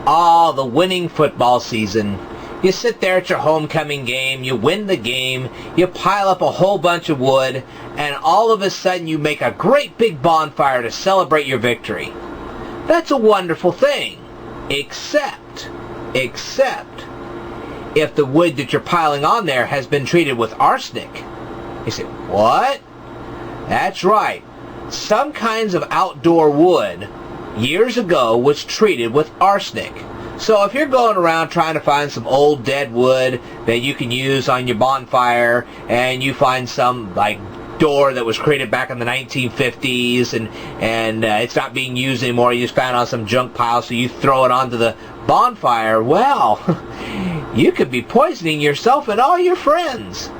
Oh, the winning football season. You sit there at your homecoming game, you win the game, you pile up a whole bunch of wood, and all of a sudden you make a great big bonfire to celebrate your victory. That's a wonderful thing. Except, if the wood that you're piling on there has been treated with arsenic. You say, what? That's right. Some kinds of outdoor wood years ago was treated with arsenic. So if you're going around trying to find some old dead wood that you can use on your bonfire, and you find some like door that was created back in the 1950s and it's not being used anymore, you just found on some junk pile, so you throw it onto the bonfire, well, you could be poisoning yourself and all your friends.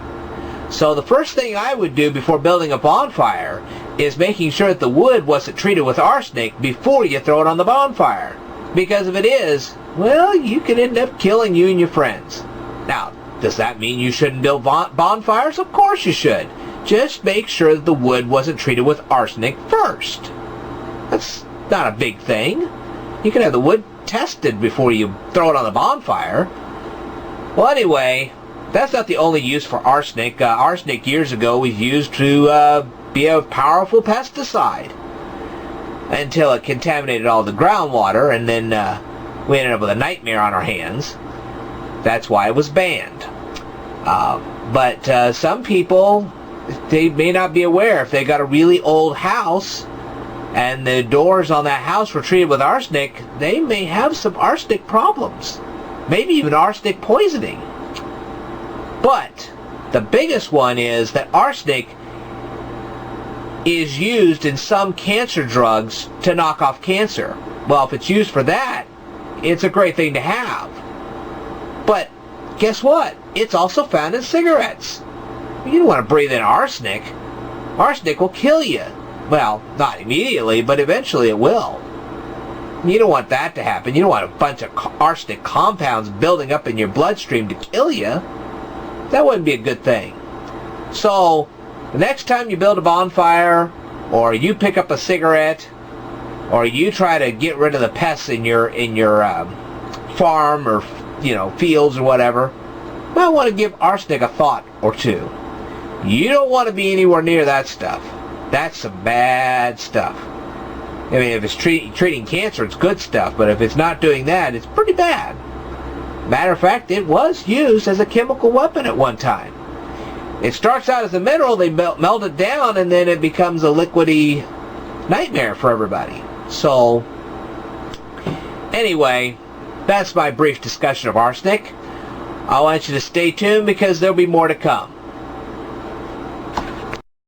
So the first thing I would do before building a bonfire is making sure that the wood wasn't treated with arsenic before you throw it on the bonfire. Because if it is, well, you could end up killing you and your friends. Now, does that mean you shouldn't build bonfires? Of course you should. Just make sure that the wood wasn't treated with arsenic first. That's not a big thing. You can have the wood tested before you throw it on the bonfire. Well, anyway, that's not the only use for arsenic. Arsenic years ago was used to be a powerful pesticide until it contaminated all the groundwater, and then we ended up with a nightmare on our hands. That's why it was banned. But some people, they may not be aware. If they got a really old house and the doors on that house were treated with arsenic, they may have some arsenic problems. Maybe even arsenic poisoning. But the biggest one is that arsenic is used in some cancer drugs to knock off cancer. Well, if it's used for that, it's a great thing to have. But guess what? It's also found in cigarettes. You don't want to breathe in arsenic. Arsenic will kill you. Well, not immediately, but eventually it will. You don't want that to happen. You don't want a bunch of arsenic compounds building up in your bloodstream to kill you. That wouldn't be a good thing. So, the next time you build a bonfire, or you pick up a cigarette, or you try to get rid of the pests in your farm or fields or whatever, you might want to give arsenic a thought or two. You don't want to be anywhere near that stuff. That's some bad stuff. I mean, if it's treating cancer, it's good stuff, but if it's not doing that, it's pretty bad. Matter of fact, it was used as a chemical weapon at one time. It starts out as a mineral, they melt it down, and then it becomes a liquidy nightmare for everybody. So, anyway, that's my brief discussion of arsenic. I want you to stay tuned because there'll be more to come.